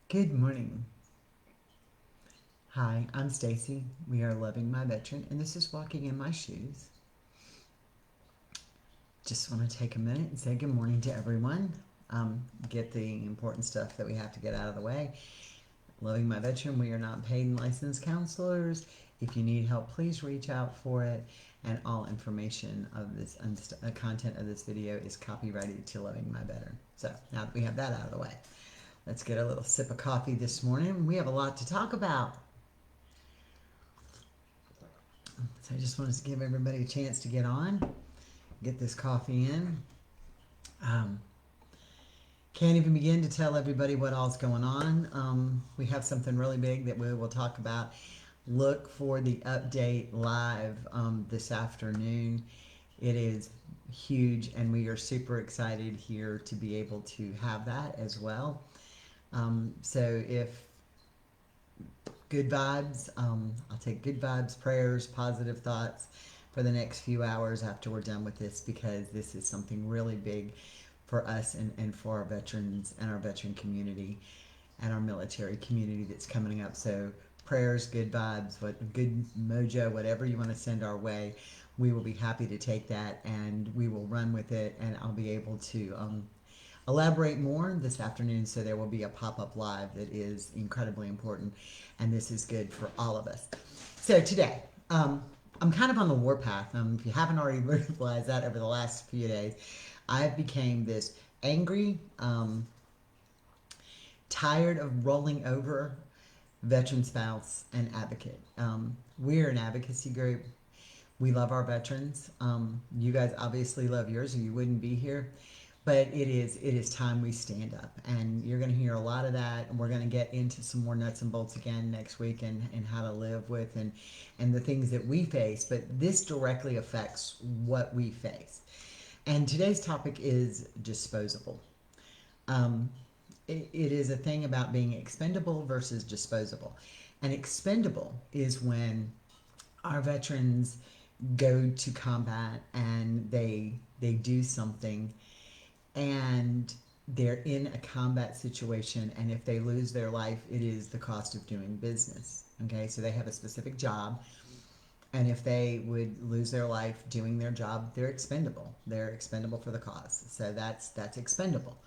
Good morning. Hi, I'm Stacy. We are Loving My Veteran, and this is Walking in My Shoes. Just want to take a minute and say good morning to everyone. Get the important stuff that we have to get out of the way. Loving My Veteran, we are not paid and licensed counselors. If you need help, please reach out for it. And all information of this content of this video is copyrighted to Loving My Veteran. So now that we have that out of the way, let's get a little sip of coffee this morning. We have a lot to talk about. So I just wanted to give everybody a chance to get on, get this coffee in. Um, can't even begin to tell everybody what all's going on. We have something really big that we will talk about. Look for the update live this afternoon. It is huge, and we are super excited here to be able to have that as well. So if good vibes. I'll take good vibes, prayers, positive thoughts for the next few hours after we're done with this, because this is something really big for us and for our veterans and our veteran community and our military community that's coming up. So prayers, good vibes, what good mojo, whatever you want to send our way, we will be happy to take that and we will run with it. And I'll be able to elaborate more this afternoon. So there will be a pop-up live that is incredibly important, and this is good for all of us. So today, I'm kind of on the warpath. If you haven't already realized that over the last few days, I've became this angry, tired of rolling over veteran spouse and advocate. We're an advocacy group. We love our veterans. You guys obviously love yours, or you wouldn't be here. But it is time we stand up, and you're going to hear a lot of that. And we're going to get into some more nuts and bolts again next week, and how to live with and the things that we face. But this directly affects what we face. And today's topic is disposable. Um, it is a thing about being expendable versus disposable. And expendable is when our veterans go to combat and they do something, and they're in a combat situation, and if they lose their life, it is the cost of doing business. Okay, so they have a specific job, and if they would lose their life doing their job, they're expendable for the cause. So that's expendable.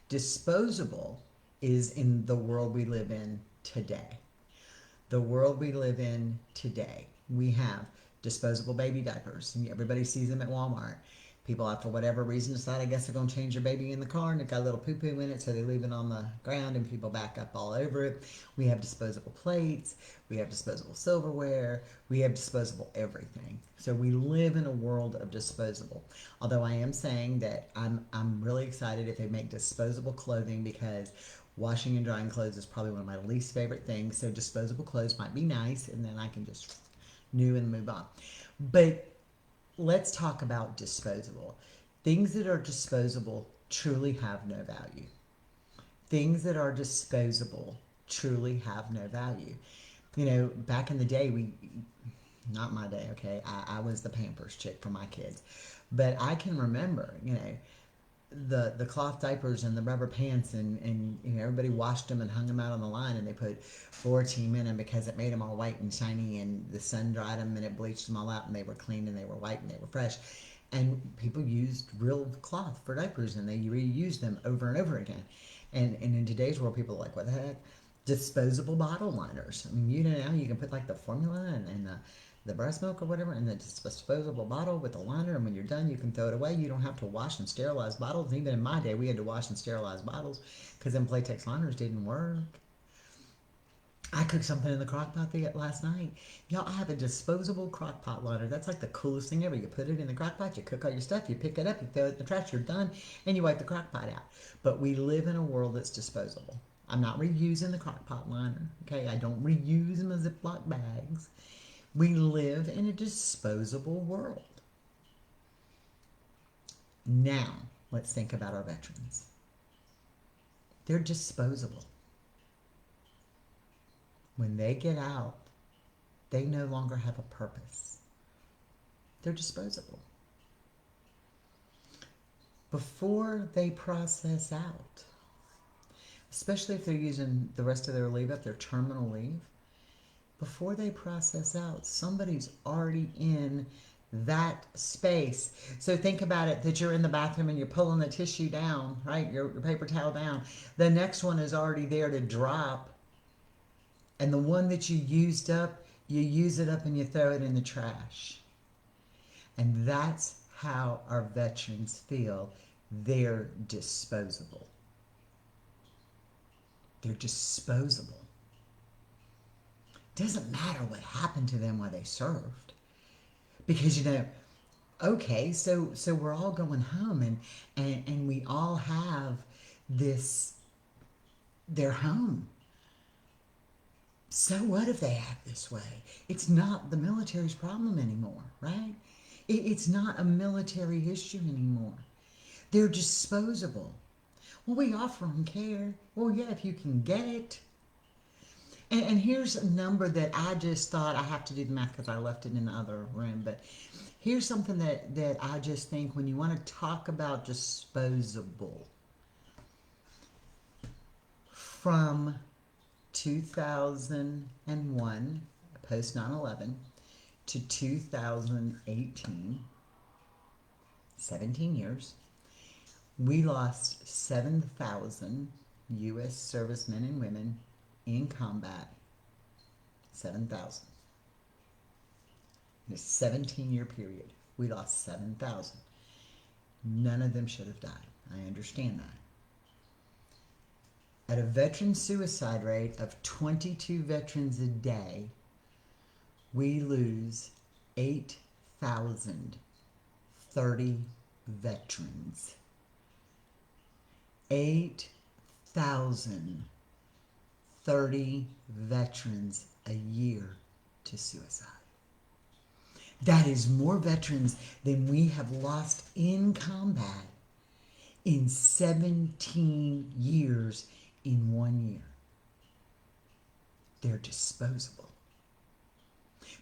Disposable is in the world we live in today. The world we live in today, we have disposable baby diapers, and everybody sees them at Walmart. People, for whatever reason, decide, I guess, they're going to change their baby in the car, and it got a little poo-poo in it, so they leave it on the ground, and people back up all over it. We have disposable plates. We have disposable silverware. We have disposable everything. So we live in a world of disposable. Although I am saying that I'm really excited if they make disposable clothing, because washing and drying clothes is probably one of my least favorite things. So disposable clothes might be nice, and then I can just new and move on. But let's talk about disposable. Things that are disposable truly have no value. Things that are disposable truly have no value. You know, back in the day, not my day, okay, I was the Pampers chick for my kids. But I can remember, the cloth diapers and the rubber pants, and everybody washed them and hung them out on the line, and they put floor team in them because it made them all white and shiny, and the sun dried them and it bleached them all out, and they were clean and they were white and they were fresh. And people used real cloth for diapers, and they reused them over and over again. And in today's world, people are like, what the heck? Disposable bottle liners. I mean, now you can put like the formula and the breast milk or whatever in the disposable bottle with a liner, and when you're done, you can throw it away. You don't have to wash and sterilize bottles. Even in my day, we had to wash and sterilize bottles because them Playtex liners didn't work. I cooked something in the crock pot last night. Y'all, I have a disposable crock pot liner. That's like the coolest thing ever. You put it in the crock pot, you cook all your stuff, you pick it up, you throw it in the trash, you're done, and you wipe the crock pot out. But we live in a world that's disposable. I'm not reusing the crock pot liner, okay? I don't reuse them as Ziploc bags. We live in a disposable world. Now, let's think about our veterans. They're disposable. When they get out, they no longer have a purpose. They're disposable. Before they process out, especially if they're using the rest of their leave up, their terminal leave, before they process out, somebody's already in that space. So think about it, that you're in the bathroom and you're pulling the tissue down, right? Your paper towel down. The next one is already there to drop. And the one that you used up, you use it up and you throw it in the trash. And that's how our veterans feel. They're disposable. They're disposable. Doesn't matter what happened to them while they served. Because, okay, so we're all going home and we all have this, their home. So what if they act this way? It's not the military's problem anymore, right? It's not a military issue anymore. They're disposable. Well, we offer them care. Well, yeah, if you can get it. And here's a number that I just thought, I have to do the math because I left it in the other room, but here's something that I just think when you want to talk about disposable, from 2001, post 9/11, to 2018, 17 years, we lost 7,000 U.S. servicemen and women in combat. 7,000. In a 17-year period, we lost 7,000. None of them should have died. I understand that. At a veteran suicide rate of 22 veterans a day, we lose 8,030 veterans. 8,030 veterans a year to suicide. That is more veterans than we have lost in combat in 17 years in 1 year. They're disposable.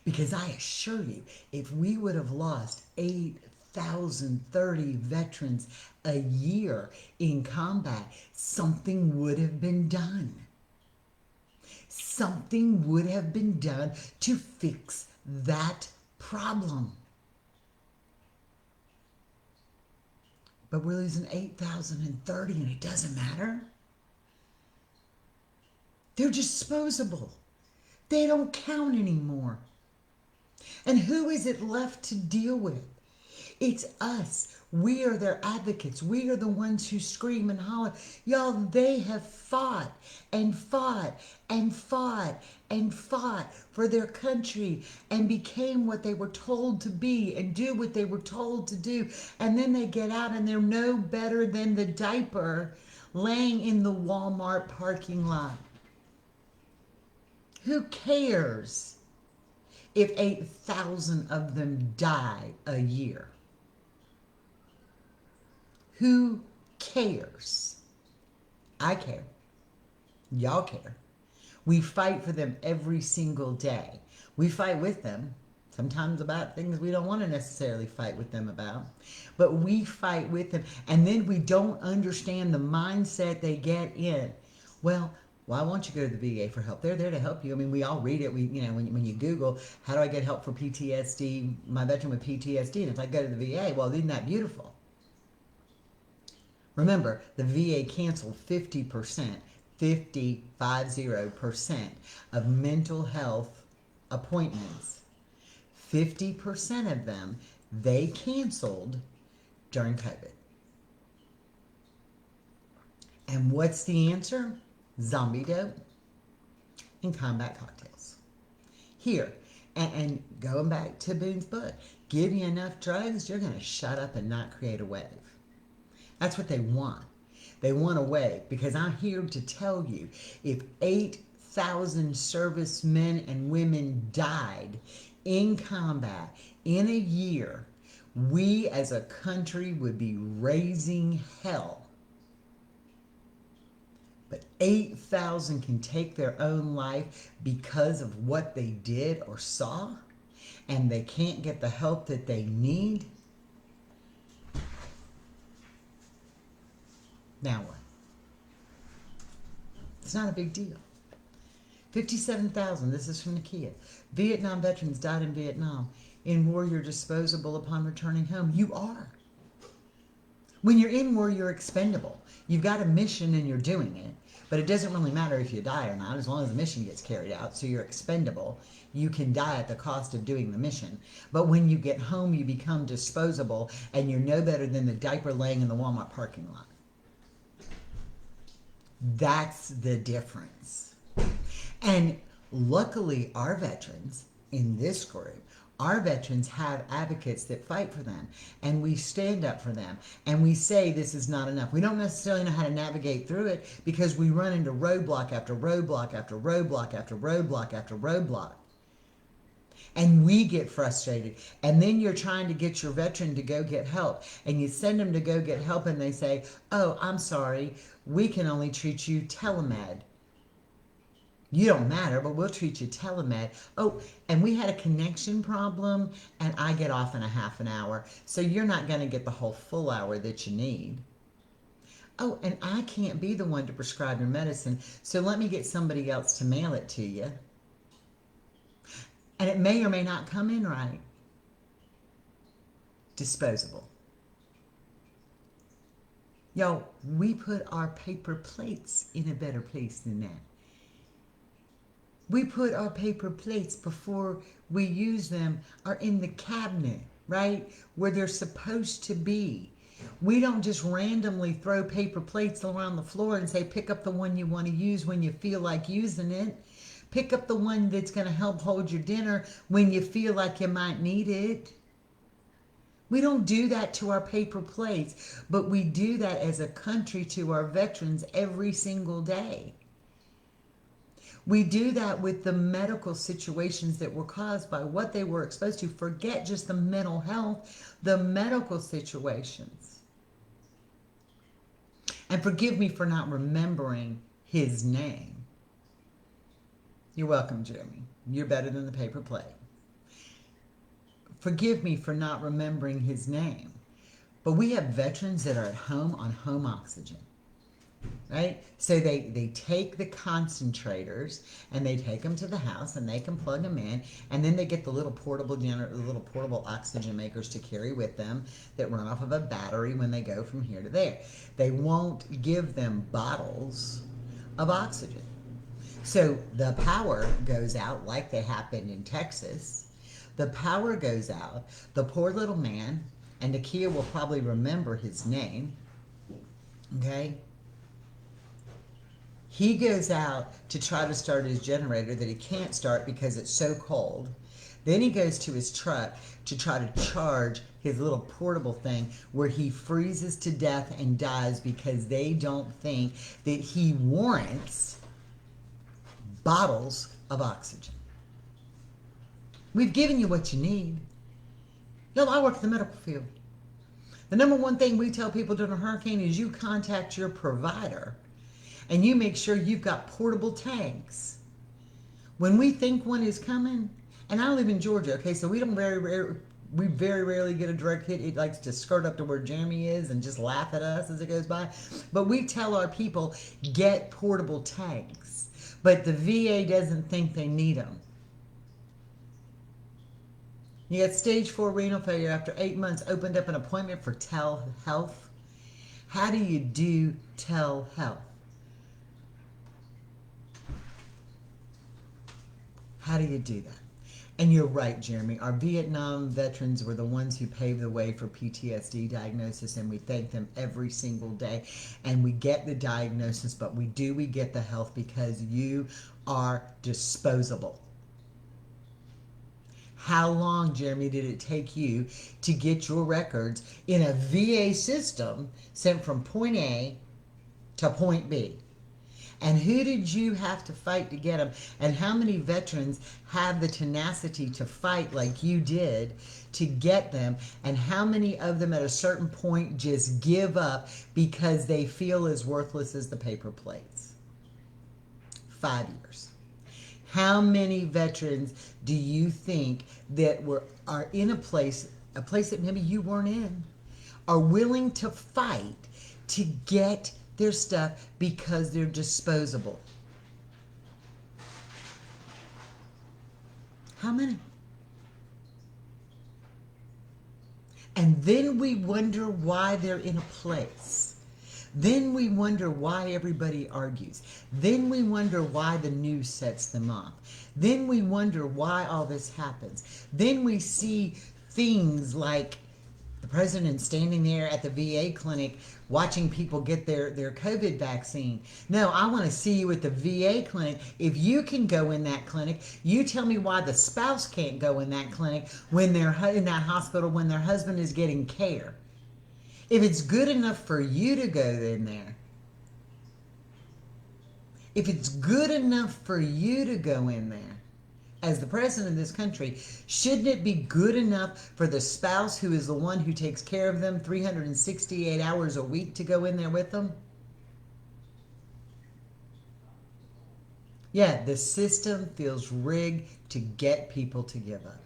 Because I assure you, if we would have lost 8,030 veterans a year in combat, something would have been done. Something would have been done to fix that problem. But we're losing 8,030 and it doesn't matter. They're disposable. They don't count anymore. And who is it left to deal with? It's us. We are their advocates. We are the ones who scream and holler. Y'all, they have fought and fought and fought and fought for their country and became what they were told to be and do what they were told to do. And then they get out and they're no better than the diaper laying in the Walmart parking lot. Who cares if 8,000 of them die a year? Who cares? I care. Y'all care. We fight for them every single day. We fight with them, sometimes about things we don't want to necessarily fight with them about, but we fight with them. And then we don't understand the mindset they get in. Well, why won't you go to the VA for help? They're there to help you. I mean, we all read it. When you Google, how do I get help for PTSD, my veteran with PTSD? And if I go to the VA, well, isn't that beautiful? Remember, the VA canceled 50% of mental health appointments. 50% of them they canceled during COVID. And what's the answer? Zombie dope and combat cocktails. Here, and going back to Boone's book, give you enough drugs, you're going to shut up and not create a wave. That's what they want. They want a wave, because I'm here to tell you, if 8,000 servicemen and women died in combat in a year, we as a country would be raising hell. But 8,000 can take their own life because of what they did or saw, and they can't get the help that they need. Now what? It's not a big deal. 57,000, this is from Nakia. Vietnam veterans died in Vietnam. In war, you're disposable upon returning home. You are. When you're in war, you're expendable. You've got a mission and you're doing it. But it doesn't really matter if you die or not, as long as the mission gets carried out. So you're expendable. You can die at the cost of doing the mission. But when you get home, you become disposable, and you're no better than the diaper laying in the Walmart parking lot. That's the difference. And luckily, our veterans in this group, our veterans have advocates that fight for them, and we stand up for them, and we say this is not enough. We don't necessarily know how to navigate through it because we run into roadblock after roadblock after roadblock after roadblock after roadblock. And we get frustrated. And then you're trying to get your veteran to go get help, and you send them to go get help, and they say, oh, I'm sorry, we can only treat you telemed. You don't matter, but we'll treat you telemed. Oh, and we had a connection problem, and I get off in a half an hour. So you're not going to get the whole full hour that you need. Oh, and I can't be the one to prescribe your medicine, so let me get somebody else to mail it to you. And it may or may not come in right. Disposable. Yo, we put our paper plates in a better place than that. We put our paper plates before we use them are in the cabinet, right? Where they're supposed to be. We don't just randomly throw paper plates around the floor and say, pick up the one you want to use when you feel like using it. Pick up the one that's going to help hold your dinner when you feel like you might need it. We don't do that to our paper plates, but we do that as a country to our veterans every single day. We do that with the medical situations that were caused by what they were exposed to. Forget just the mental health, the medical situations. And forgive me for not remembering his name. You're welcome, Jeremy. You're better than the paper plate. Forgive me for not remembering his name. But we have veterans that are at home on home oxygen. Right? So they take the concentrators and they take them to the house and they can plug them in, and then they get the little portable oxygen makers to carry with them that run off of a battery when they go from here to there. They won't give them bottles of oxygen. So the power goes out like they happened in Texas. The power goes out. The poor little man, and Nakia will probably remember his name, okay? He goes out to try to start his generator that he can't start because it's so cold. Then he goes to his truck to try to charge his little portable thing where he freezes to death and dies because they don't think that he warrants bottles of oxygen. We've given you what you need. Yo, I work in the medical field. The number one thing we tell people during a hurricane is you contact your provider and you make sure you've got portable tanks. When we think one is coming, and I live in Georgia, okay, so we very rarely get a direct hit. It likes to skirt up to where Jeremy is and just laugh at us as it goes by. But we tell our people, get portable tanks. But the VA doesn't think they need them. You got stage 4 renal failure after 8 months, opened up an appointment for telehealth. How do you do telehealth? How do you do that? And you're right, Jeremy. Our Vietnam veterans were the ones who paved the way for PTSD diagnosis, and we thank them every single day. And we get the diagnosis, but we get the health because you are disposable. How long, Jeremy, did it take you to get your records in a VA system sent from point A to point B? And who did you have to fight to get them? And how many veterans have the tenacity to fight like you did to get them? And how many of them at a certain point just give up because they feel as worthless as the paper plates? 5 years. How many veterans do you think that are in a place that maybe you weren't in, are willing to fight to get their stuff because they're disposable. How many? And then we wonder why they're in a place. Then we wonder why everybody argues. Then we wonder why the news sets them off. Then we wonder why all this happens. Then we see things like the president standing there at the VA clinic watching people get their COVID vaccine. No, I want to see you at the VA clinic. If you can go in that clinic, you tell me why the spouse can't go in that clinic when they're in that hospital when their husband is getting care. If it's good enough for you to go in there, if it's good enough for you to go in there, as the president of this country, shouldn't it be good enough for the spouse who is the one who takes care of them 368 hours a week to go in there with them? Yeah, the system feels rigged to get people to give up.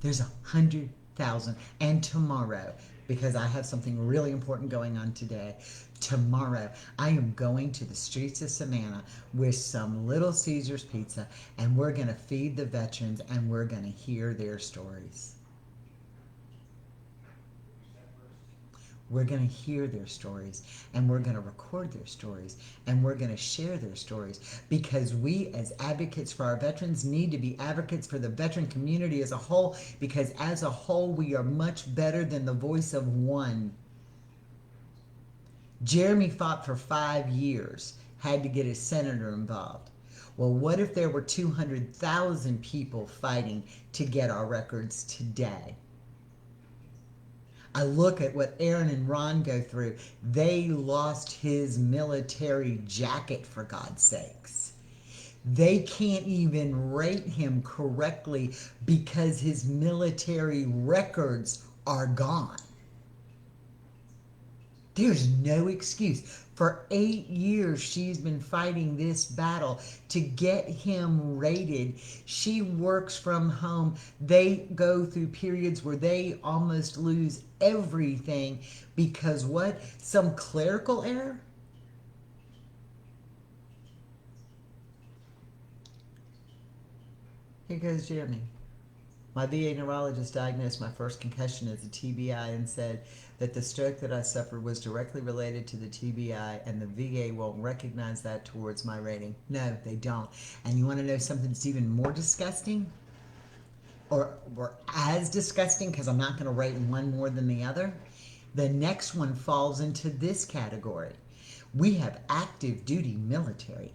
There's 100,000. And tomorrow, because I have something really important going on today, tomorrow I am going to the streets of Savannah with some Little Caesars pizza, and we're going to feed the veterans and we're going to hear their stories. We're going to hear their stories, and we're going to record their stories, and we're going to share their stories, because we as advocates for our veterans need to be advocates for the veteran community as a whole, because as a whole we are much better than the voice of one. Jeremy fought for 5 years, had to get his senator involved. Well, what if there were 200,000 people fighting to get our records today? I look at what Aaron and Ron go through. They lost his military jacket, for God's sakes. They can't even rate him correctly because his military records are gone. There's no excuse. For 8 years, she's been fighting this battle to get him rated. She works from home. They go through periods where they almost lose everything because what? Some clerical error? Here goes Jeremy. My VA neurologist diagnosed my first concussion as a TBI and said that the stroke that I suffered was directly related to the TBI, and the VA won't recognize that towards my rating. No, they don't. And you want to know something that's even more disgusting? Or as disgusting, because I'm not going to rate one more than the other? The next one falls into this category. We have active duty military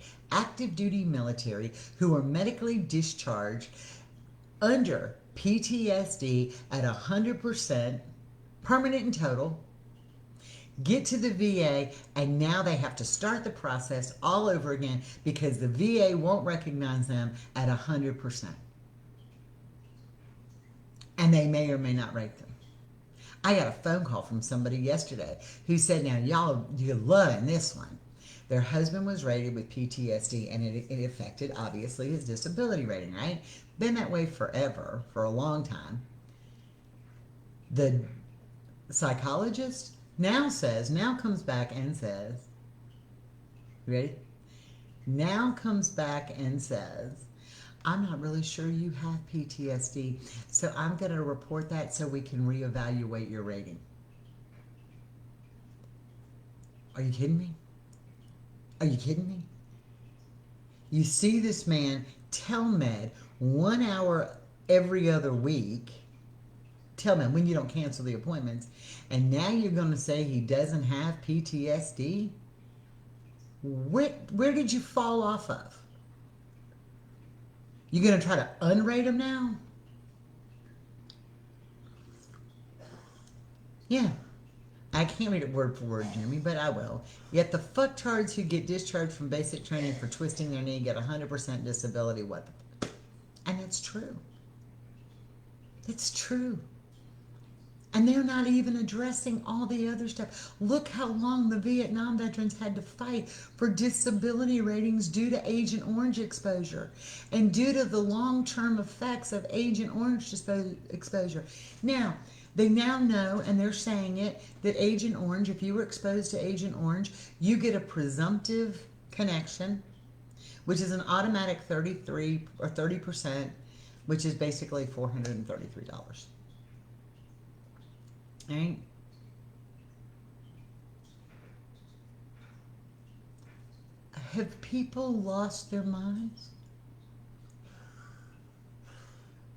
who are medically discharged under PTSD at 100%, permanent and total, get to the VA, and now they have to start the process all over again because the VA won't recognize them at 100%. And they may or may not rate them. I got a phone call from somebody yesterday who said, now you're loving this one. Their husband was rated with PTSD, and it affected, obviously, his disability rating, right? Been that way forever, for a long time. The psychologist now comes back and says, you ready? Now comes back and says, I'm not really sure you have PTSD, so I'm going to report that so we can reevaluate your rating. Are you kidding me? Are you kidding me? You see this man telemed 1 hour every other week, telemed when you don't cancel the appointments, and now you're going to say he doesn't have PTSD? Where did you fall off of? You going to try to unrate him now? Yeah. I can't read it word for word, Jeremy, but I will. Yet the fucktards who get discharged from basic training for twisting their knee get 100% disability. What the... And that's true. It's true. And they're not even addressing all the other stuff. Look how long the Vietnam veterans had to fight for disability ratings due to Agent Orange exposure and due to the long-term effects of Agent Orange exposure. Now, They now know, and they're saying it, that Agent Orange, if you were exposed to Agent Orange, you get a presumptive connection, which is an automatic 33 or 30%, which is basically $433. All right? Have people lost their minds?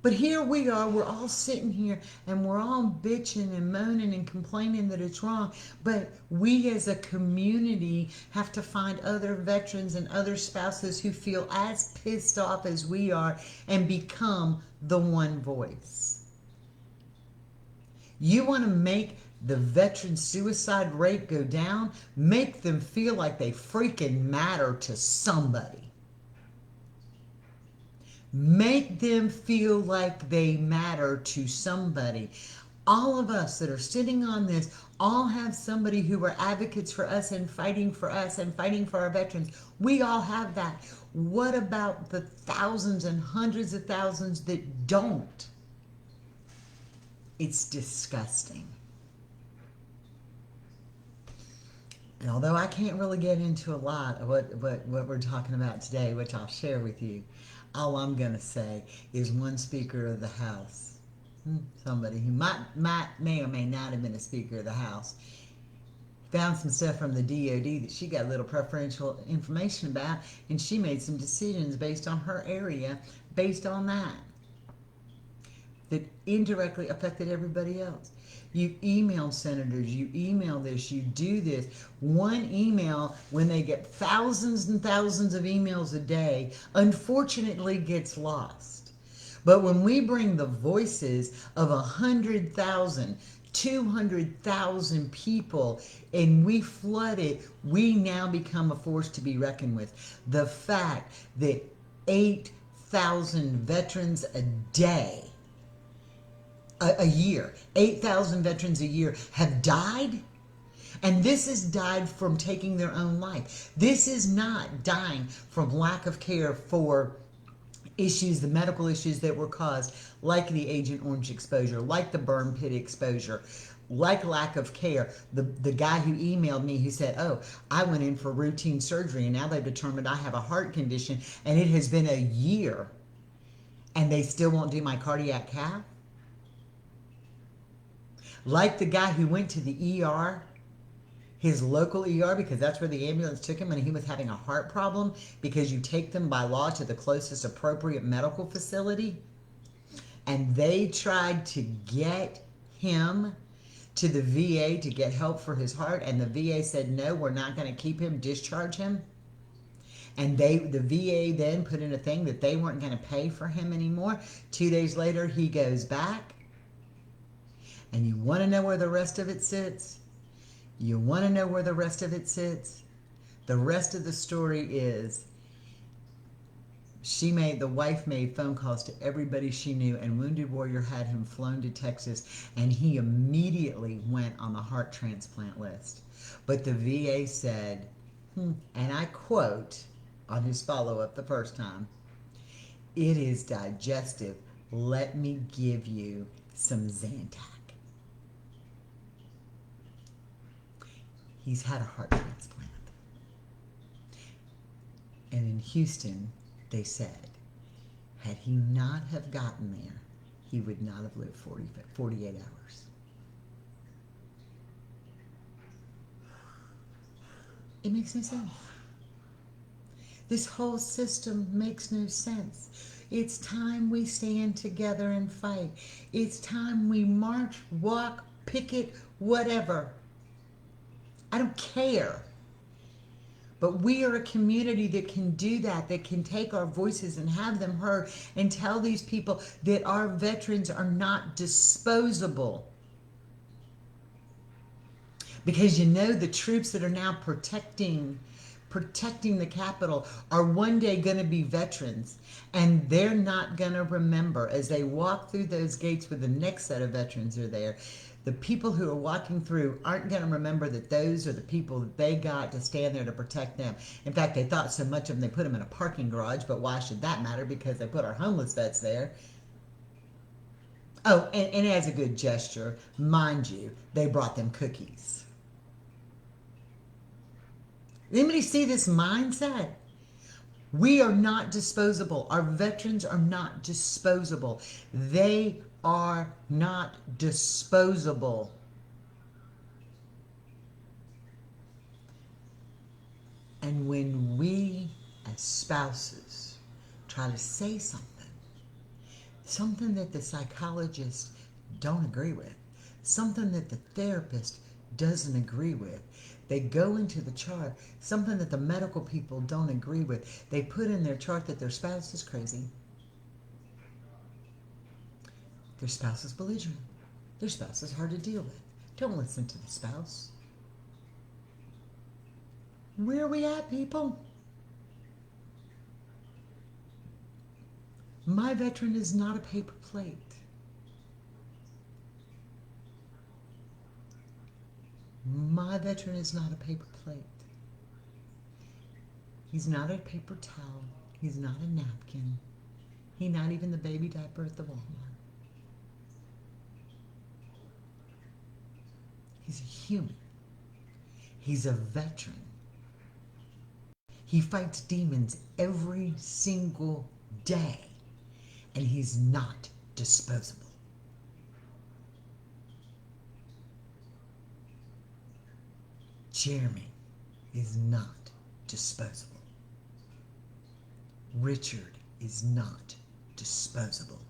But here we are, we're all sitting here and we're all bitching and moaning and complaining that it's wrong. But we as a community have to find other veterans and other spouses who feel as pissed off as we are and become the one voice. You want to make the veteran suicide rate go down? Make them feel like they freaking matter to somebody. Make them feel like they matter to somebody. All of us that are sitting on this all have somebody who are advocates for us and fighting for us and fighting for our veterans. We all have that. What about the thousands and hundreds of thousands that don't? It's disgusting. And although I can't really get into a lot of what we're talking about today, which I'll share with you, all I'm going to say is one Speaker of the House, somebody who may or may not have been a Speaker of the House, found some stuff from the DOD that she got a little preferential information about, and she made some decisions based on her area, based on that indirectly affected everybody else. You email senators, you email this, you do this. One email, when they get thousands and thousands of emails a day, unfortunately gets lost. But when we bring the voices of 100,000, 200,000 people and we flood it, we now become a force to be reckoned with. The fact that 8,000 veterans a day, a year, 8,000 veterans a year have died. And this is died from taking their own life. This is not dying from lack of care for issues, the medical issues that were caused, like the Agent Orange exposure, like the burn pit exposure, like lack of care. The guy who emailed me who said, oh, I went in for routine surgery and now they've determined I have a heart condition and it has been a year and they still won't do my cardiac cath. Like the guy who went to the ER, his local ER, because that's where the ambulance took him and he was having a heart problem, because you take them by law to the closest appropriate medical facility. And they tried to get him to the VA to get help for his heart, and the VA said, no, we're not going to keep him, discharge him. And the VA then put in a thing that they weren't going to pay for him anymore. 2 days later, he goes back. And you want to know where the rest of it sits? You want to know where the rest of it sits? The rest of the story is the wife made phone calls to everybody she knew, and Wounded Warrior had him flown to Texas, and he immediately went on the heart transplant list. But the VA said, and I quote on his follow-up the first time, it is digestive. Let me give you some Zantac. He's had a heart transplant. And in Houston, they said, had he not have gotten there, he would not have lived 48 hours. It makes no sense. This whole system makes no sense. It's time we stand together and fight. It's time we march, walk, picket, whatever. I don't care. But we are a community that can do that can take our voices and have them heard and tell these people that our veterans are not disposable. Because the troops that are now protecting the Capitol are one day going to be veterans, and they're not going to remember as they walk through those gates with the next set of veterans are there. The people who are walking through aren't going to remember that those are the people that they got to stand there to protect them. In fact, they thought so much of them, they put them in a parking garage, but why should that matter? Because they put our homeless vets there. Oh, and as a good gesture, mind you, they brought them cookies. Anybody see this mindset? We are not disposable. Our veterans are not disposable. They are not disposable. And when we, as spouses, try to say something that the psychologists don't agree with, something that the therapist doesn't agree with, they go into the chart, something that the medical people don't agree with, they put in their chart that their spouse is crazy, their spouse is belligerent, their spouse is hard to deal with. Don't listen to the spouse. Where are we at, people? My veteran is not a paper plate. My veteran is not a paper plate. He's not a paper towel. He's not a napkin. He's not even the baby diaper at the Walmart. He's a human. He's a veteran. He fights demons every single day, and he's not disposable. Jeremy is not disposable. Richard is not disposable.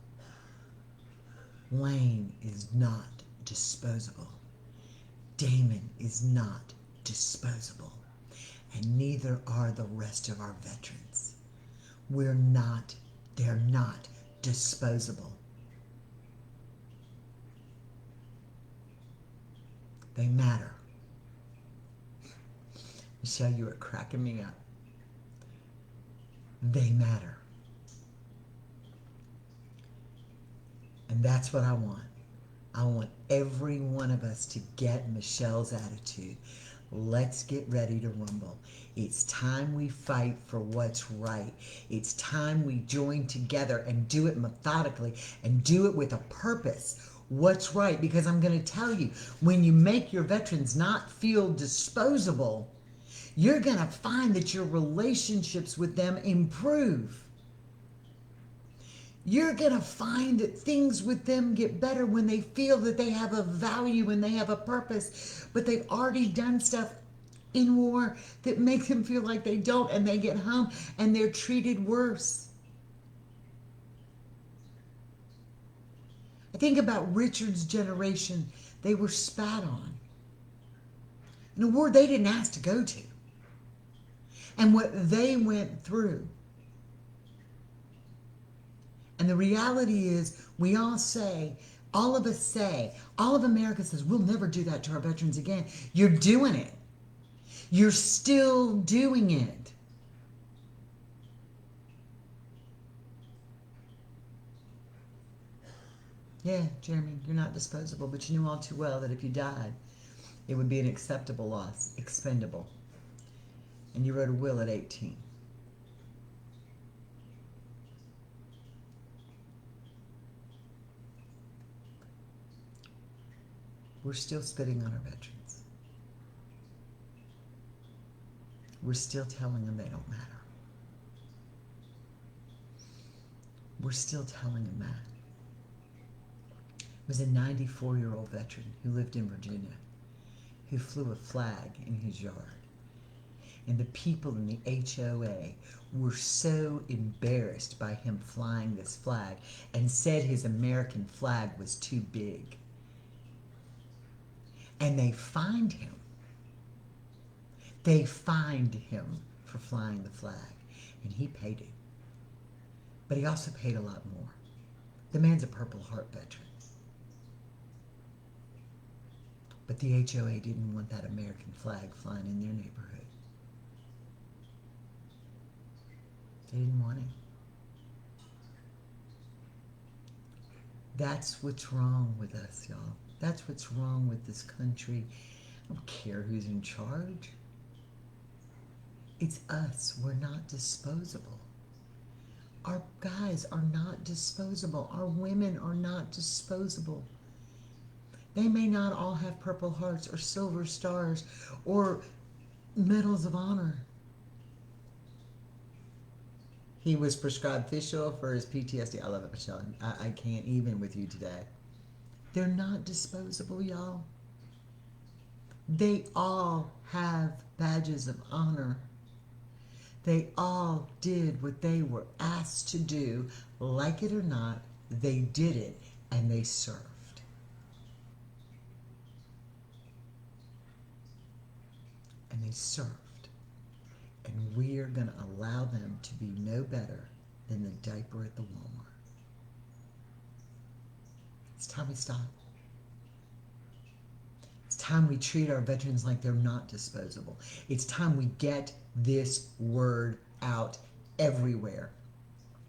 Wayne is not disposable. Damon is not disposable. And neither are the rest of our veterans. They're not disposable. They matter. Michelle, you are cracking me up. They matter. And that's what I want. I want every one of us to get Michelle's attitude. Let's get ready to rumble. It's time we fight for what's right. It's time we join together and do it methodically and do it with a purpose. What's right? Because I'm going to tell you, when you make your veterans not feel disposable, you're going to find that your relationships with them improve. You're going to find that things with them get better when they feel that they have a value and they have a purpose, but they've already done stuff in war that makes them feel like they don't, and they get home and they're treated worse. I think about Richard's generation. They were spat on in a war they didn't ask to go to, and what they went through. And the reality is, we all say, all of us say, all of America says, we'll never do that to our veterans again. You're doing it. You're still doing it. Yeah, Jeremy, you're not disposable, but you knew all too well that if you died, it would be an acceptable loss, expendable. And you wrote a will at 18. We're still spitting on our veterans. We're still telling them they don't matter. We're still telling them that. It was a 94-year-old veteran who lived in Virginia who flew a flag in his yard. And the people in the HOA were so embarrassed by him flying this flag and said his American flag was too big. And they fined him. They fined him for flying the flag. And he paid it. But he also paid a lot more. The man's a Purple Heart veteran. But the HOA didn't want that American flag flying in their neighborhood. They didn't want it. That's what's wrong with us, y'all. That's what's wrong with this country. I don't care who's in charge. It's us. We're not disposable. Our guys are not disposable. Our women are not disposable. They may not all have Purple Hearts or Silver Stars or Medals of Honor. He was prescribed fish oil for his PTSD. I love it, Michelle. I can't even with you today. They're not disposable, y'all. They all have badges of honor. They all did what they were asked to do. Like it or not, they did it and they served. And they served. And we are going to allow them to be no better than the diaper at the Walmart. It's time we stop. It's time we treat our veterans like they're not disposable. It's time we get this word out everywhere.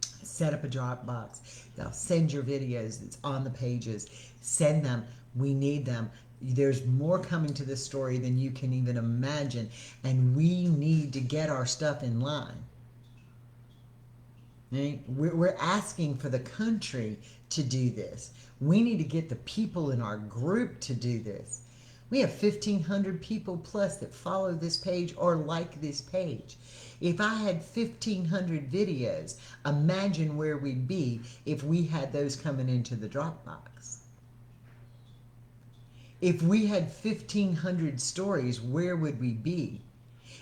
Set up a Dropbox. They'll send your videos. It's on the pages. Send them. We need them. There's more coming to this story than you can even imagine. And we need to get our stuff in line. Right? We're asking for the country to do this. We need to get the people in our group to do this. We have 1,500 people plus that follow this page or like this page. If I had 1,500 videos, imagine where we'd be if we had those coming into the Dropbox. If we had 1,500 stories, where would we be?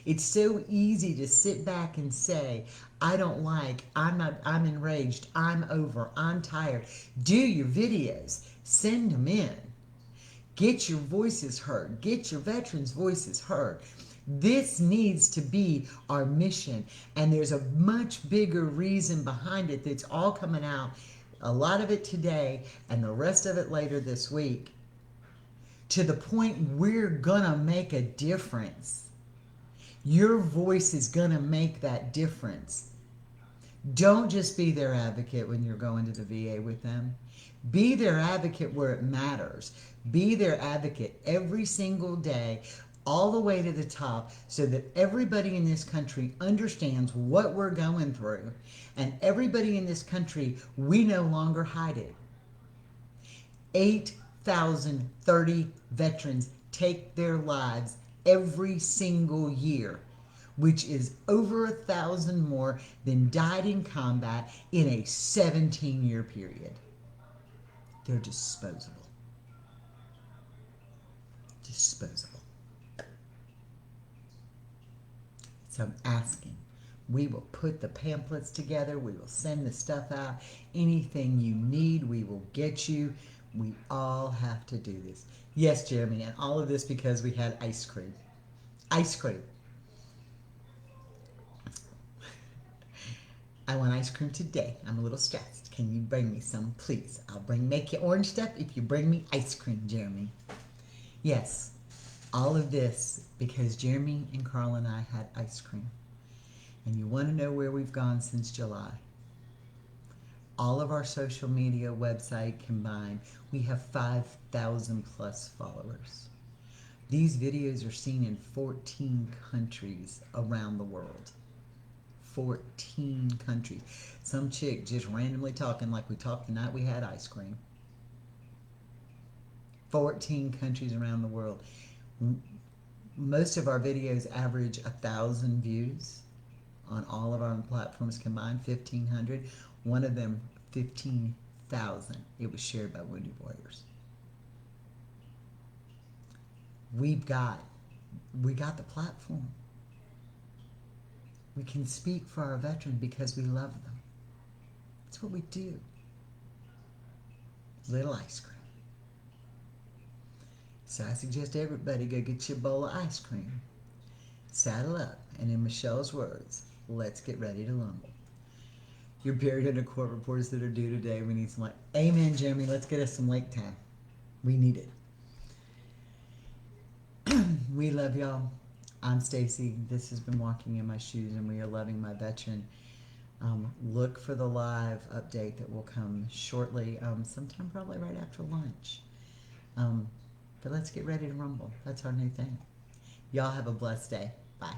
It's so easy to sit back and say, I don't like, I'm enraged, I'm over, I'm tired. Do your videos, send them in. Get your voices heard. Get your veterans' voices heard. This needs to be our mission. And there's a much bigger reason behind it that's all coming out. A lot of it today and the rest of it later this week. To the point we're going to make a difference. Your voice is going to make that difference. Don't just be their advocate when you're going to the VA with them. Be their advocate where it matters. Be their advocate every single day, all the way to the top, so that everybody in this country understands what we're going through. And everybody in this country, we no longer hide it. 8,030 veterans take their lives every single year, which is over 1,000 more than died in combat in a 17-year period. They're disposable. Disposable. So I'm asking, we will put the pamphlets together, we will send the stuff out, anything you need, we will get you. We all have to do this. Yes, Jeremy, and all of this because we had ice cream. Ice cream. I want ice cream today. I'm a little stressed. Can you bring me some, please? I'll make you orange stuff if you bring me ice cream, Jeremy. Yes, all of this because Jeremy and Carl and I had ice cream. And you want to know where we've gone since July? All of our social media website combined, we have 5,000 plus followers. These videos are seen in 14 countries around the world. 14 countries. Some chick just randomly talking like we talked the night we had ice cream. 14 countries around the world. Most of our videos average 1,000 views on all of our platforms combined, 1,500. One of them, 15,000. It was shared by Wounded Warriors. We got the platform. We can speak for our veterans because we love them. That's what we do. Little ice cream. So I suggest everybody go get you a bowl of ice cream. Saddle up, and in Michelle's words, let's get ready to rumble. Your period and court reports that are due today. We need some light. Amen, Jeremy. Let's get us some lake time. We need it. We love y'all. I'm Stacy. This has been Walking in My Shoes, and we are loving my veteran. Look for the live update that will come shortly, sometime probably right after lunch. But let's get ready to rumble. That's our new thing. Y'all have a blessed day. Bye.